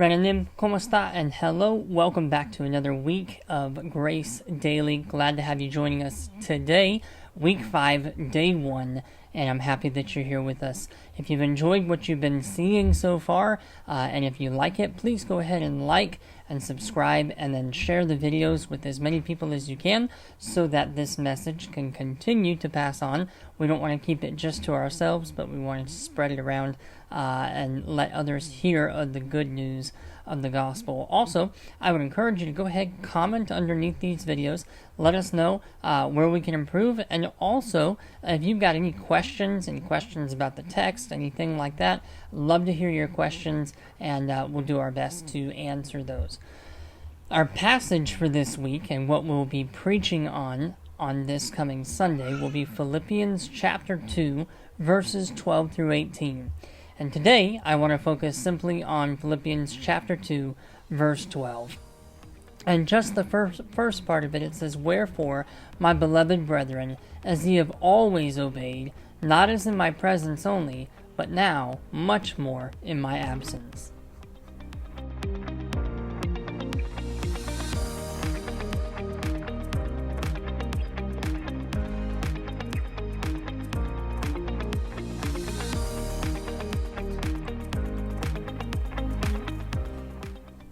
Renanim, ¿cómo está? And hello, welcome back to another week of Grace Daily. Glad to have you joining us today, week 5, day 1, and I'm happy that you're here with us. If you've enjoyed what you've been seeing so far, and if you like it, please go ahead and like and subscribe, and then share the videos with as many people as you can so that this message can continue to pass on. We don't want to keep it just to ourselves, but we want to spread it around and let others hear of the good news of the gospel. Also, I would encourage you to go ahead, comment underneath these videos, let us know where we can improve, and also if you've got any questions about the text, anything like that, love to hear your questions, and we'll do our best to answer those. Our passage for this week and what we'll be preaching on this coming Sunday will be Philippians chapter 2, verses 12 through 18. And today, I want to focus simply on Philippians chapter 2, verse 12. And just the first part of it, it says, "Wherefore, my beloved brethren, as ye have always obeyed, not as in my presence only, but now much more in my absence."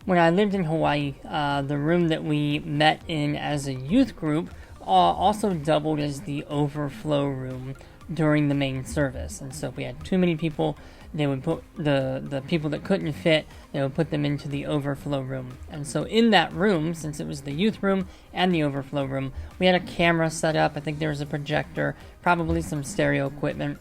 When I lived in Hawaii, the room that we met in as a youth group also doubled as the overflow room during the main service. And so if we had too many people, they would put the people that couldn't fit, they would put them into the overflow room. And so in that room, since it was the youth room and the overflow room, we had a camera set up. I think there was a projector, probably some stereo equipment.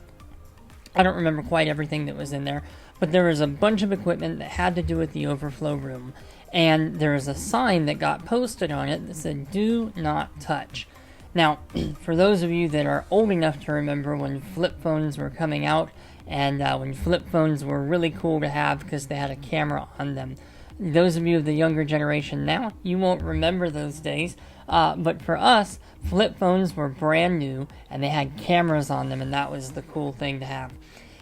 I don't remember quite everything that was in there, but there was a bunch of equipment that had to do with the overflow room. And there was a sign that got posted on it that said, "Do not touch." Now, for those of you that are old enough to remember when flip phones were coming out, and when flip phones were really cool to have because they had a camera on them, those of you of the younger generation now, you won't remember those days. But for us, flip phones were brand new, and they had cameras on them, and that was the cool thing to have.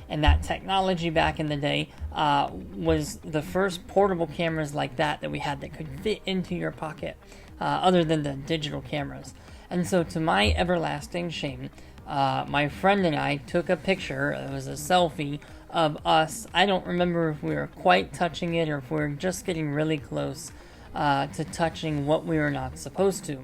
And that technology back in the day was the first portable cameras like that we had that could fit into your pocket, other than the digital cameras. And so to my everlasting shame, my friend and I took a picture, it was a selfie, of us. I don't remember if we were quite touching it or if we were just getting really close to touching what we were not supposed to.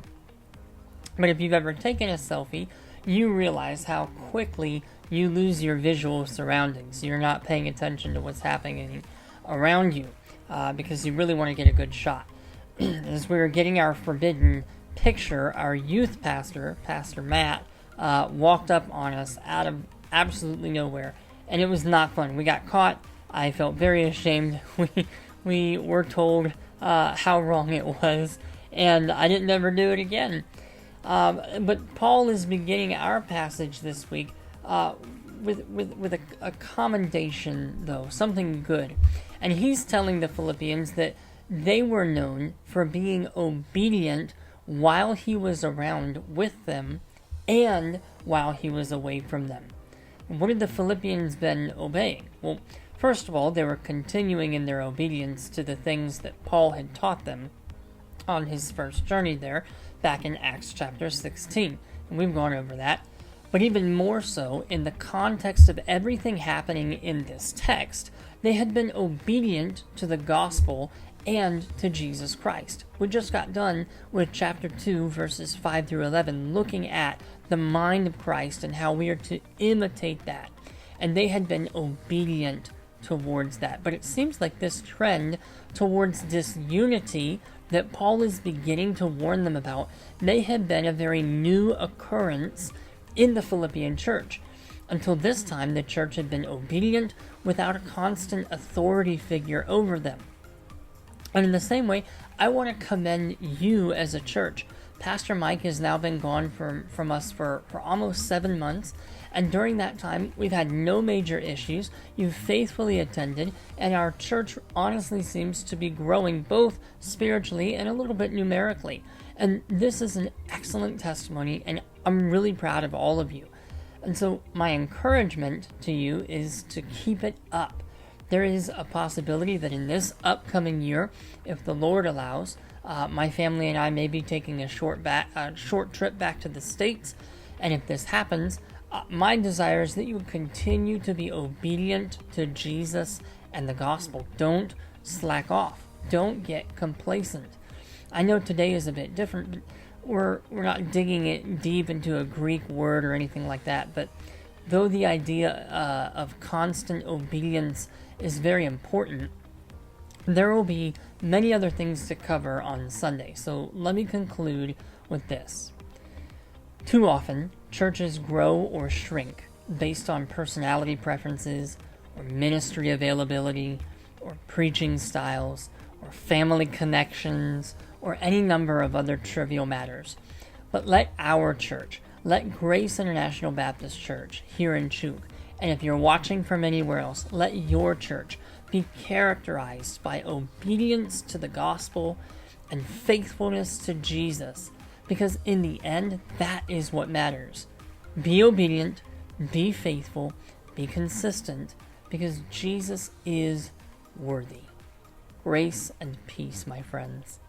But if you've ever taken a selfie, you realize how quickly you lose your visual surroundings. You're not paying attention to what's happening around you because you really want to get a good shot. As we were getting our forbidden picture, our youth pastor, Pastor Matt, walked up on us out of absolutely nowhere, and it was not fun. We got caught. I felt very ashamed. We were told how wrong it was, and I didn't ever do it again. But Paul is beginning our passage this week with a commendation, though, something good. And he's telling the Philippians that they were known for being obedient while he was around with them and while he was away from them. What had the Philippians been obeying? Well, first of all, they were continuing in their obedience to the things that Paul had taught them on his first journey there back in Acts chapter 16. And we've gone over that. But even more so, in the context of everything happening in this text, they had been obedient to the gospel and to Jesus Christ. We just got done with chapter 2, verses 5 through 11, looking at the mind of Christ and how we are to imitate that. And they had been obedient towards that. But it seems like this trend towards disunity that Paul is beginning to warn them about may have been a very new occurrence in the Philippian church. Until this time, the church had been obedient without a constant authority figure over them. And in the same way, I want to commend you as a church. Pastor Mike has now been gone from us for almost 7 months, and during that time, we've had no major issues. You've faithfully attended, and our church honestly seems to be growing both spiritually and a little bit numerically. And this is an excellent testimony, and I'm really proud of all of you. And so my encouragement to you is to keep it up. There is a possibility that in this upcoming year, if the Lord allows, my family and I may be taking a short trip back to the States. And if this happens, my desire is that you would continue to be obedient to Jesus and the gospel. Don't slack off. Don't get complacent. I know today is a bit different. We're not digging it deep into a Greek word or anything like that, but though the idea of constant obedience is very important, there will be many other things to cover on Sunday. So let me conclude with this. Too often, churches grow or shrink based on personality preferences, or ministry availability, or preaching styles, or family connections, or any number of other trivial matters. But let our church, let Grace International Baptist Church here in Chuk, and if you're watching from anywhere else, let your church be characterized by obedience to the gospel and faithfulness to Jesus, because in the end, that is what matters. Be obedient, be faithful, be consistent, because Jesus is worthy. Grace and peace, my friends.